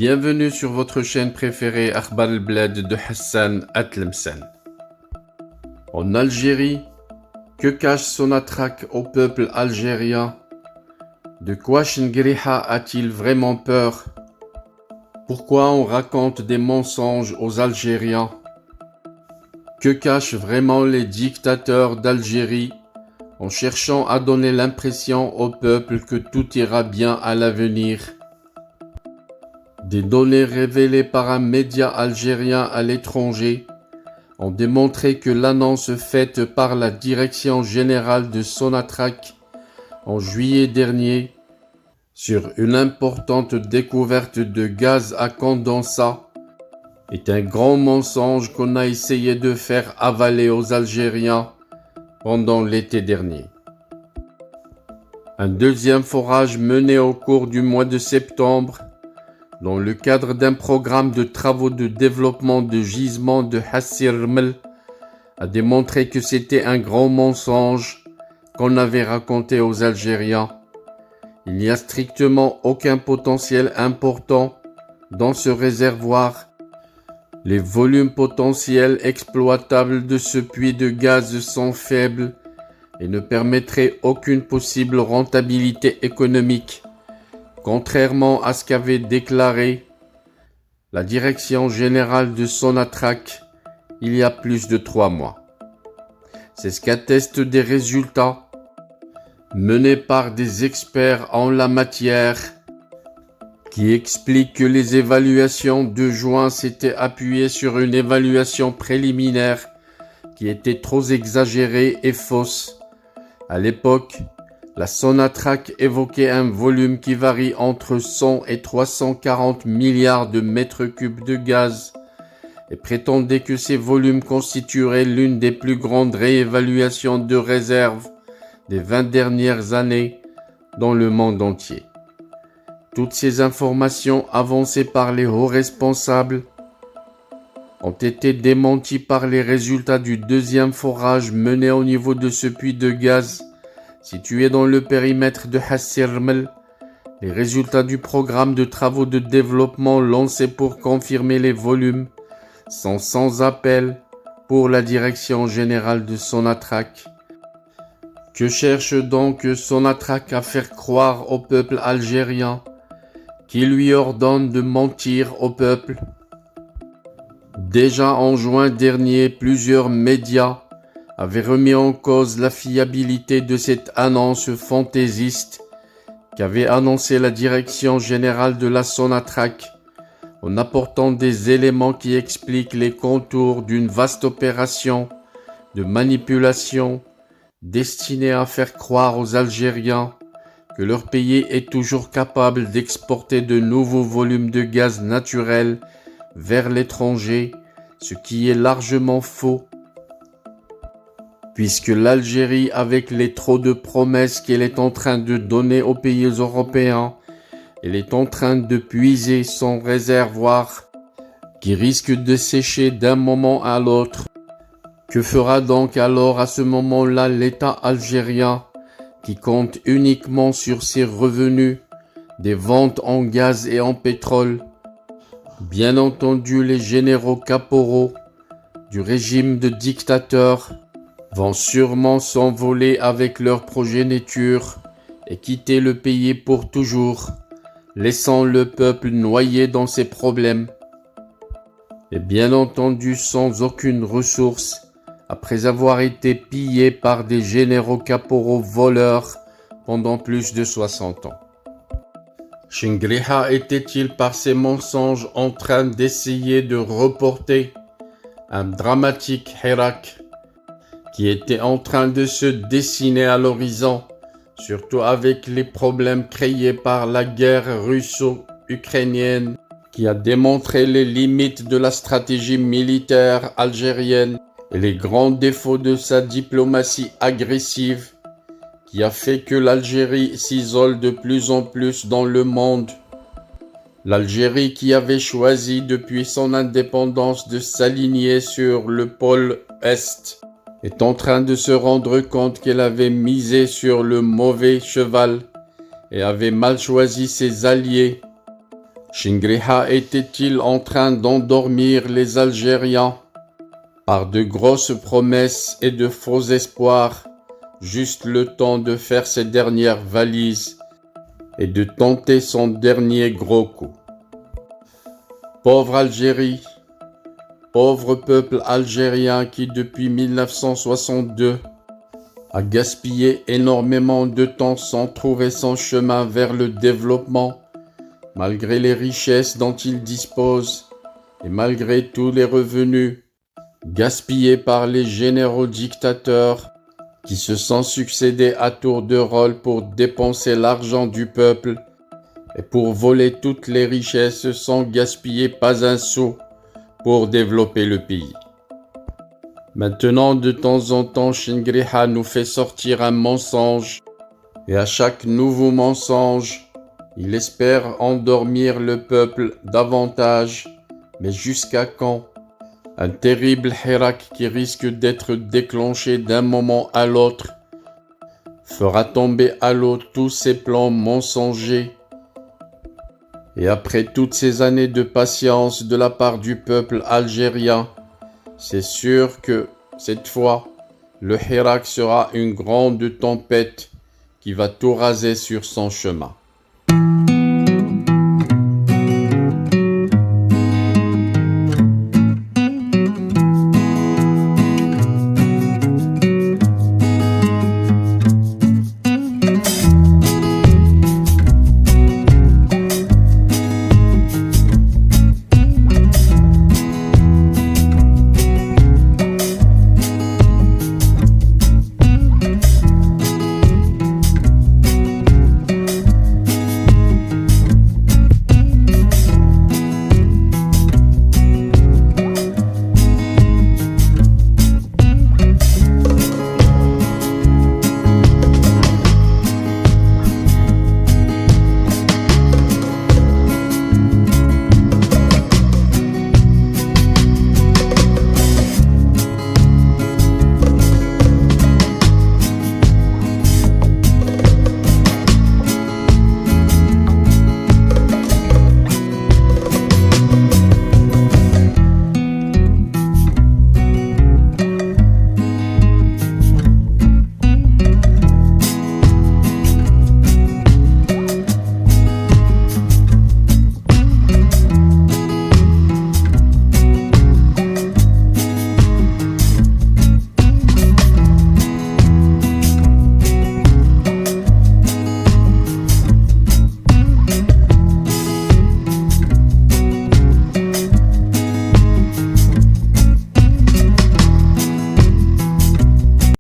Bienvenue sur votre chaîne préférée Akhbar al-Blad de Hassan Atlemsen. En Algérie, que cache Sonatrach au peuple algérien? De quoi Chingriha a-t-il vraiment peur? Pourquoi on raconte des mensonges aux Algériens? Que cachent vraiment les dictateurs d'Algérie en cherchant à donner l'impression au peuple que tout ira bien à l'avenir? Des données révélées par un média algérien à l'étranger ont démontré que l'annonce faite par la Direction générale de Sonatrach en juillet dernier sur une importante découverte de gaz à condensat est un grand mensonge qu'on a essayé de faire avaler aux Algériens pendant l'été dernier. Un deuxième forage mené au cours du mois de septembre dans le cadre d'un programme de travaux de développement de gisements de Hassirmel a démontré que c'était un grand mensonge qu'on avait raconté aux Algériens. Il n'y a strictement aucun potentiel important dans ce réservoir. Les volumes potentiels exploitables de ce puits de gaz sont faibles et ne permettraient aucune possible rentabilité économique, contrairement à ce qu'avait déclaré la Direction générale de Sonatrach il y a plus de 3 mois. C'est ce qu'attestent des résultats menés par des experts en la matière qui expliquent que les évaluations de juin s'étaient appuyées sur une évaluation préliminaire qui était trop exagérée et fausse. À l'époque, la Sonatrach évoquait un volume qui varie entre 100 et 340 milliards de mètres cubes de gaz et prétendait que ces volumes constitueraient l'une des plus grandes réévaluations de réserve des 20 dernières années dans le monde entier. Toutes ces informations avancées par les hauts responsables ont été démenties par les résultats du deuxième forage mené au niveau de ce puits de gaz situé dans le périmètre de Hassirmel. Les résultats du programme de travaux de développement lancé pour confirmer les volumes sont sans appel pour la Direction générale de Sonatrach. Que cherche donc Sonatrach à faire croire au peuple algérien, qui lui ordonne de mentir au peuple? Déjà en juin dernier, plusieurs médias avait remis en cause la fiabilité de cette annonce fantaisiste qu'avait annoncé la Direction générale de la Sonatrach en apportant des éléments qui expliquent les contours d'une vaste opération de manipulation destinée à faire croire aux Algériens que leur pays est toujours capable d'exporter de nouveaux volumes de gaz naturel vers l'étranger, ce qui est largement faux, puisque l'Algérie, avec les trop de promesses qu'elle est en train de donner aux pays européens, elle est en train de puiser son réservoir qui risque de sécher d'un moment à l'autre. Que fera donc alors à ce moment-là l'État algérien qui compte uniquement sur ses revenus des ventes en gaz et en pétrole? Bien entendu, les généraux caporaux du régime de dictateur vont sûrement s'envoler avec leur progéniture et quitter le pays pour toujours, laissant le peuple noyé dans ses problèmes. Et bien entendu sans aucune ressource, après avoir été pillé par des généraux caporaux voleurs pendant plus de 60 ans. Chingriha était-il par ses mensonges en train d'essayer de reporter un dramatique Hirak qui était en train de se dessiner à l'horizon, surtout avec les problèmes créés par la guerre russo-ukrainienne qui a démontré les limites de la stratégie militaire algérienne et les grands défauts de sa diplomatie agressive qui a fait que l'Algérie s'isole de plus en plus dans le monde. L'Algérie qui avait choisi depuis son indépendance de s'aligner sur le pôle Est est en train de se rendre compte qu'elle avait misé sur le mauvais cheval et avait mal choisi ses alliés Chingriha était-il en train d'endormir les Algériens par de grosses promesses et de faux espoirs, juste le temps de faire ses dernières valises et de tenter son dernier gros coup? Pauvre Algérie, pauvre peuple algérien qui depuis 1962 a gaspillé énormément de temps sans trouver son chemin vers le développement, malgré les richesses dont il dispose et malgré tous les revenus gaspillés par les généraux dictateurs qui se sont succédés à tour de rôle pour dépenser l'argent du peuple et pour voler toutes les richesses sans gaspiller pas un sou pour développer le pays. Maintenant, de temps en temps, Chingriha nous fait sortir un mensonge, et à chaque nouveau mensonge, il espère endormir le peuple davantage, mais jusqu'à quand? Un terrible hirak qui risque d'être déclenché d'un moment à l'autre fera tomber à l'eau tous ses plans mensongers. Et après toutes ces années de patience de la part du peuple algérien, c'est sûr que, cette fois, le hirak sera une grande tempête qui va tout raser sur son chemin.